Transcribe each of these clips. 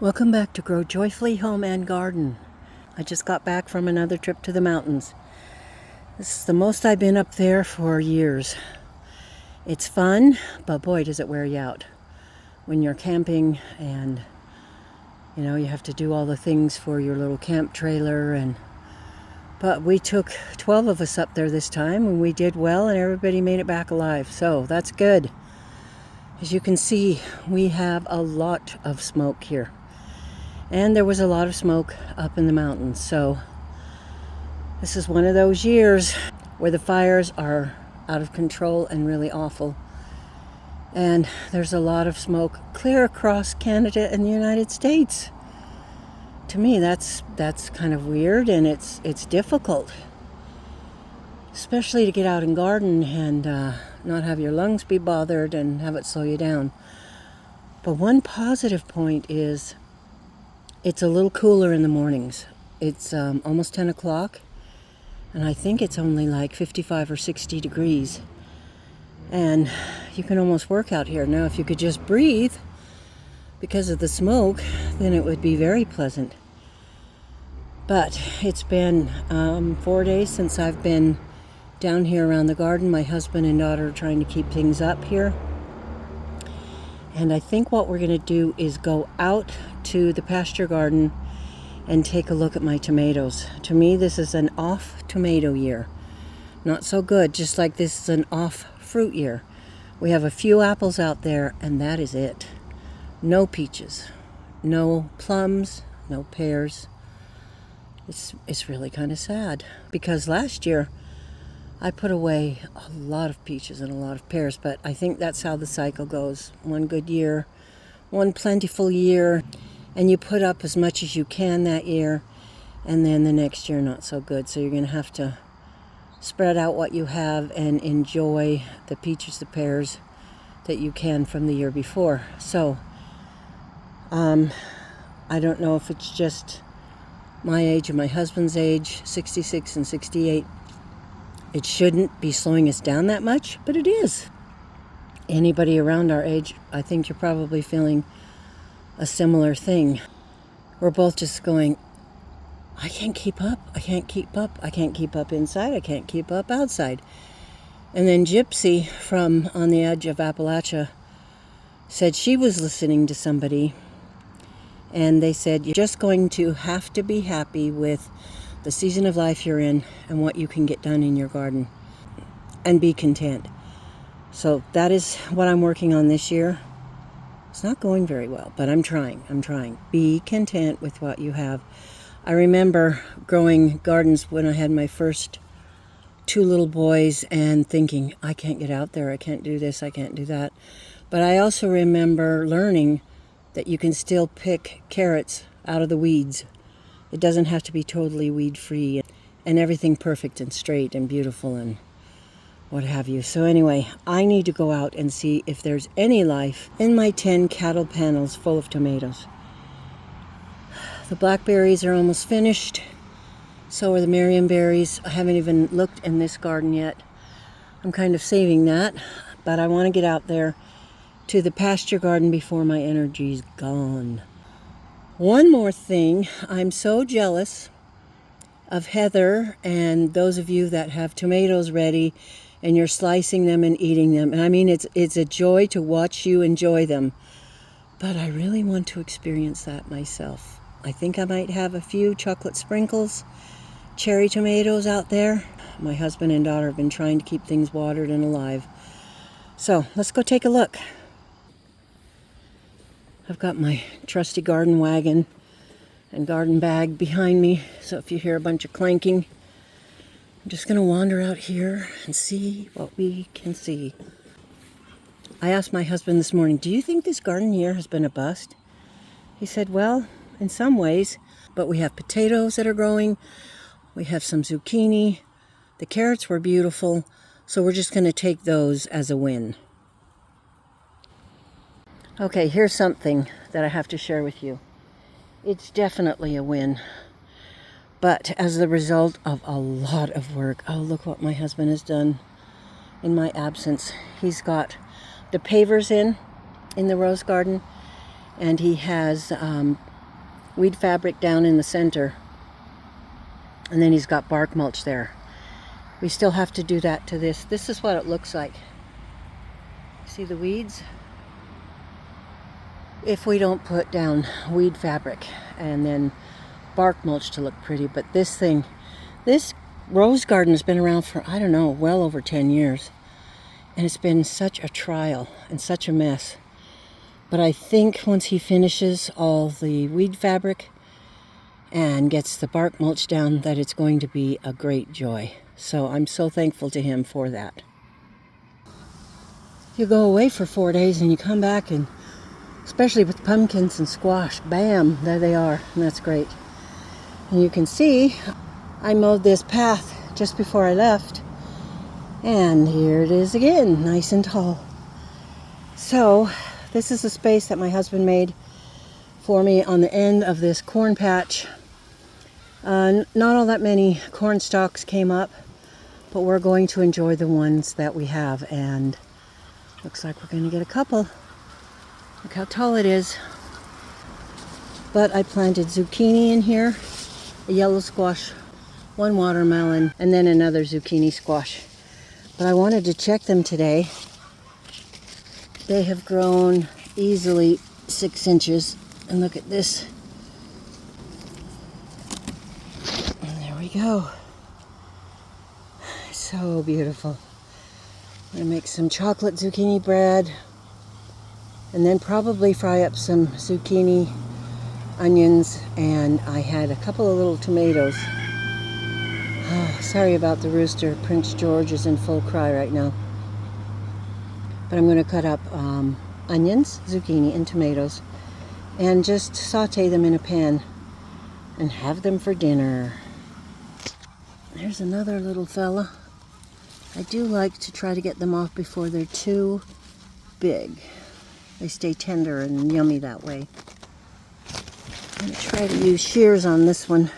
Welcome back to Grow Joyfully Home and Garden. I just got back from another trip to the mountains. This is the most I've been up there for years. It's fun, but boy does it wear you out. When you're camping and you have to do all the things for your little camp trailer but we took 12 of us up there this time and we did well and everybody made it back alive. So that's good. As you can see, we have a lot of smoke here. And there was a lot of smoke up in the mountains. So this is one of those years where the fires are out of control and really awful. And there's a lot of smoke clear across Canada and the United States. To me, that's kind of weird, and it's difficult. Especially to get out and garden and not have your lungs be bothered and have it slow you down. But one positive point is it's a little cooler in the mornings. It's almost 10 o'clock, and I think it's only like 55 or 60 degrees. And you can almost work out here. Now, if you could just breathe because of the smoke, then it would be very pleasant. But it's been 4 days since I've been down here around the garden. My husband and daughter are trying to keep things up here. And I think what we're going to do is go out to the pasture garden and take a look at my tomatoes. To me, this is an off tomato year. Not so good, just like this is an off fruit year. We have a few apples out there, and that is it. No peaches, no plums, no pears. It's really kind of sad, because last year I put away a lot of peaches and a lot of pears, but I think that's how the cycle goes. One good year, one plentiful year, and you put up as much as you can that year, and then the next year not so good. So you're going to have to spread out what you have and enjoy the peaches, the pears that you can from the year before. So I don't know if it's just my age and my husband's age, 66 and 68. It shouldn't be slowing us down that much, but it is. Anybody around our age, I think you're probably feeling a similar thing. We're both just going, I can't keep up, I can't keep up, I can't keep up inside, I can't keep up outside. And then Gypsy from on the edge of Appalachia said she was listening to somebody, and they said, you're just going to have to be happy with the season of life you're in and what you can get done in your garden, and be content. So that is what I'm working on this year. It's not going very well, but I'm trying. Be content with what you have. I remember growing gardens when I had my first two little boys and thinking, I can't get out there, I can't do this, I can't do that. But I also remember learning that you can still pick carrots out of the weeds. It doesn't have to be totally weed-free and everything perfect and straight and beautiful and what have you. So anyway, I need to go out and see if there's any life in my 10 cattle panels full of tomatoes. The blackberries are almost finished. So are the marionberries. I haven't even looked in this garden yet. I'm kind of saving that, but I want to get out there to the pasture garden before my energy's gone. One more thing, I'm so jealous of Heather and those of you that have tomatoes ready and you're slicing them and eating them. And I mean, it's a joy to watch you enjoy them. But I really want to experience that myself. I think I might have a few chocolate sprinkles, cherry tomatoes out there. My husband and daughter have been trying to keep things watered and alive. So let's go take a look. I've got my trusty garden wagon and garden bag behind me, so if you hear a bunch of clanking, I'm just going to wander out here and see what we can see. I asked my husband this morning, do you think this garden year has been a bust? He said, well, in some ways, but we have potatoes that are growing, we have some zucchini, the carrots were beautiful, so we're just going to take those as a win. Okay, here's something that I have to share with you. It's definitely a win, but as the result of a lot of work. Oh, look what my husband has done in my absence. He's got the pavers in the rose garden, And he has weed fabric down in the center. And then he's got bark mulch there. We still have to do that to this. This is what it looks like. See the weeds? If we don't put down weed fabric and then bark mulch to look pretty. But this thing, this rose garden has been around for, I don't know, well over 10 years. And it's been such a trial and such a mess. But I think once he finishes all the weed fabric and gets the bark mulch down, that it's going to be a great joy. So I'm so thankful to him for that. You go away for 4 days and you come back, and especially with pumpkins and squash, bam, there they are, and that's great. And you can see I mowed this path just before I left, and here it is again, nice and tall. So this is a space that my husband made for me on the end of this corn patch. Not all that many corn stalks came up, but we're going to enjoy the ones that we have, and looks like we're going to get a couple. Look how tall it is. But I planted zucchini in here, a yellow squash, one watermelon, and then another zucchini squash. But I wanted to check them today. They have grown easily 6 inches. And look at this. And there we go. So beautiful. I'm going to make some chocolate zucchini bread. And then probably fry up some zucchini, onions, and I had a couple of little tomatoes. Oh, sorry about the rooster. Prince George is in full cry right now. But I'm going to cut up onions, zucchini, and tomatoes and just saute them in a pan and have them for dinner. There's another little fella. I do like to try to get them off before they're too big. They stay tender and yummy that way. I'm going to try to use shears on this one.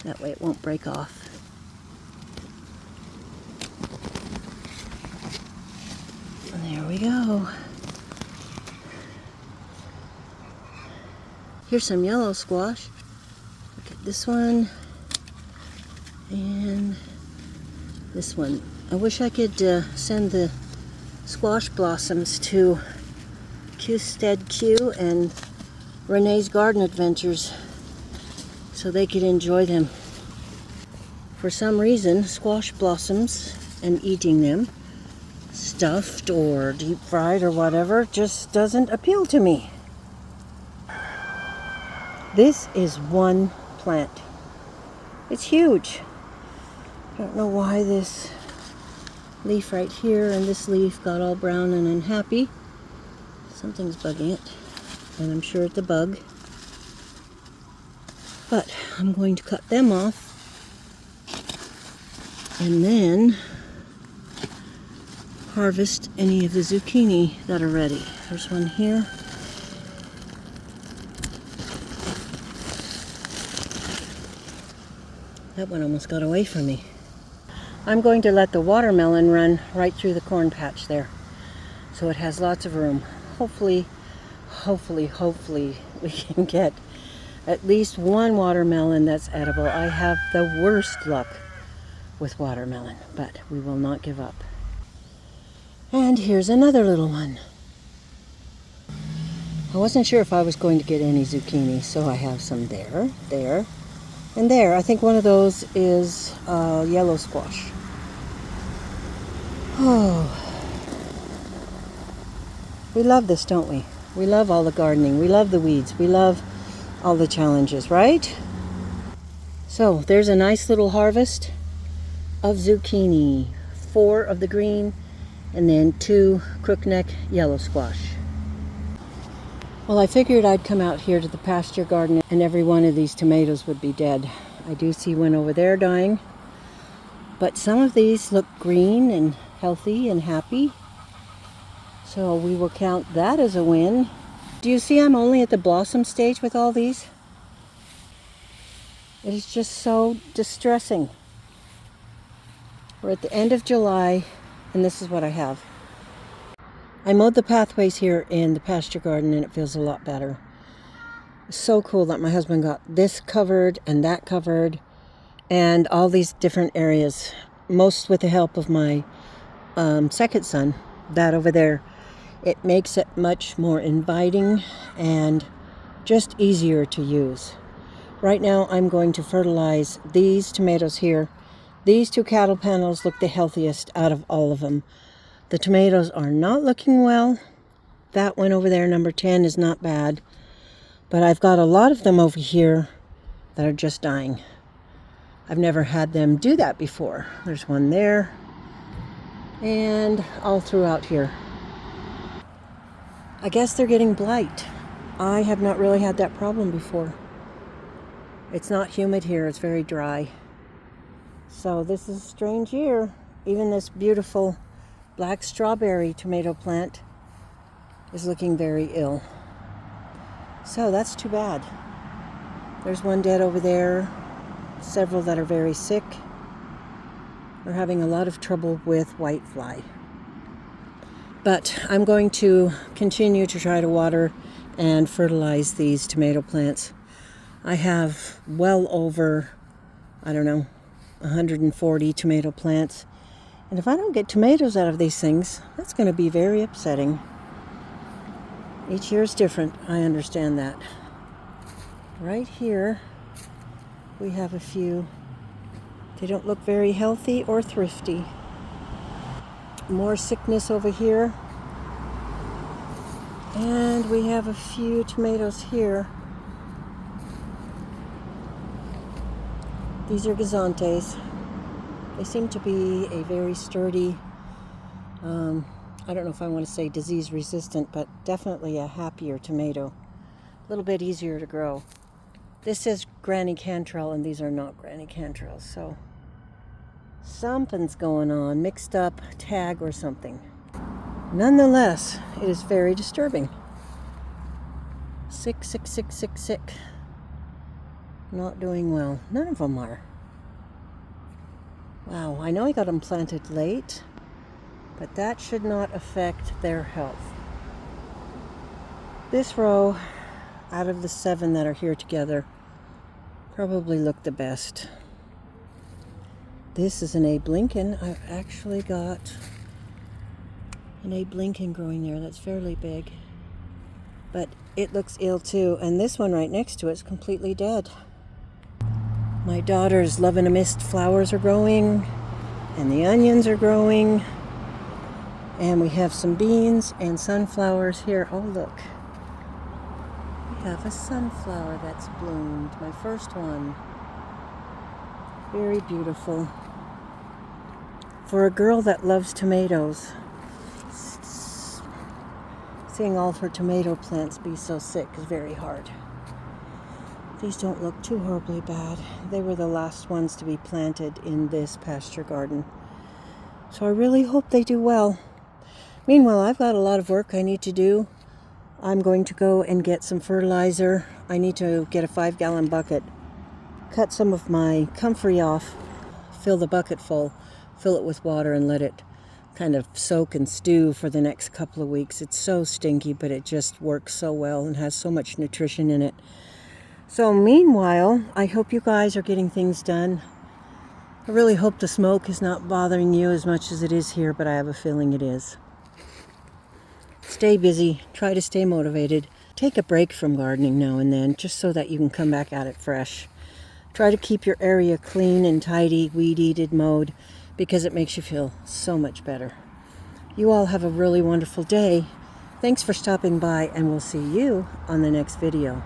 That way it won't break off. And there we go. Here's some yellow squash. Look at this one. And this one. I wish I could send the squash blossoms to Stead Que and Renee's Garden Adventures so they could enjoy them. For some reason, squash blossoms and eating them, stuffed or deep fried or whatever, just doesn't appeal to me. This is one plant. It's huge. I don't know why this leaf right here and this leaf got all brown and unhappy. Something's bugging it, and I'm sure it's a bug. But I'm going to cut them off and then harvest any of the zucchini that are ready. There's one here. That one almost got away from me. I'm going to let the watermelon run right through the corn patch there, so it has lots of room. Hopefully we can get at least one watermelon that's edible. I have the worst luck with watermelon, but we will not give up. And here's another little one. I wasn't sure if I was going to get any zucchini, so I have some there, there, and there. I think one of those is yellow squash. Oh, we love this, don't we? We love all the gardening. We love the weeds. We love all the challenges, right? So there's a nice little harvest of zucchini. 4 of the green and then 2 crookneck yellow squash. Well, I figured I'd come out here to the pasture garden and every one of these tomatoes would be dead. I do see one over there dying, but some of these look green and healthy and happy. So we will count that as a win. Do you see I'm only at the blossom stage with all these? It is just so distressing. We're at the end of July and this is what I have. I mowed the pathways here in the pasture garden and it feels a lot better. It's so cool that my husband got this covered and that covered and all these different areas, most with the help of my second son, that over there. It makes it much more inviting and just easier to use. Right now I'm going to fertilize these tomatoes here. These 2 cattle panels look the healthiest out of all of them. The tomatoes are not looking well. That one over there, number 10, is not bad. But I've got a lot of them over here that are just dying. I've never had them do that before. There's one there and all throughout here. I guess they're getting blight. I have not really had that problem before. It's not humid here, it's very dry. So this is a strange year. Even this beautiful black strawberry tomato plant is looking very ill. So that's too bad. There's one dead over there, several that are very sick. We're having a lot of trouble with whitefly. But I'm going to continue to try to water and fertilize these tomato plants. I have well over, 140 tomato plants. And if I don't get tomatoes out of these things, that's going to be very upsetting. Each year is different, I understand that. Right here, we have a few. They don't look very healthy or thrifty. More sickness over here. And we have a few tomatoes here. These are Gazantes. They seem to be a very sturdy, I don't know if I want to say disease resistant, but definitely a happier tomato. A little bit easier to grow. This is Granny Cantrell and these are not Granny Cantrells, so something's going on, mixed up tag or something. Nonetheless, it is very disturbing. Sick. Not doing well. None of them are. Wow, I know I got them planted late, but that should not affect their health. This row, out of the 7 that are here together, probably look the best. This is an Abe Lincoln. I've actually got an Abe Lincoln growing there that's fairly big. But it looks ill too, and this one right next to it is completely dead. My daughter's Love in a Mist flowers are growing, and the onions are growing, and we have some beans and sunflowers here. Oh, look. We have a sunflower that's bloomed, my first one. Very beautiful. For a girl that loves tomatoes, seeing all of her tomato plants be so sick is very hard. These don't look too horribly bad. They were the last ones to be planted in this pasture garden. So I really hope they do well. Meanwhile, I've got a lot of work I need to do. I'm going to go and get some fertilizer. I need to get a 5-gallon bucket, cut some of my comfrey off, fill the bucket full, fill it with water and let it kind of soak and stew for the next couple of weeks. It's so stinky, but it just works so well and has so much nutrition in it. So meanwhile, I hope you guys are getting things done. I really hope the smoke is not bothering you as much as it is here, but I have a feeling it is. Stay busy, try to stay motivated. Take a break from gardening now and then, just so that you can come back at it fresh. Try to keep your area clean and tidy, weed-eated, mowed, because it makes you feel so much better. You all have a really wonderful day. Thanks for stopping by, and we'll see you on the next video.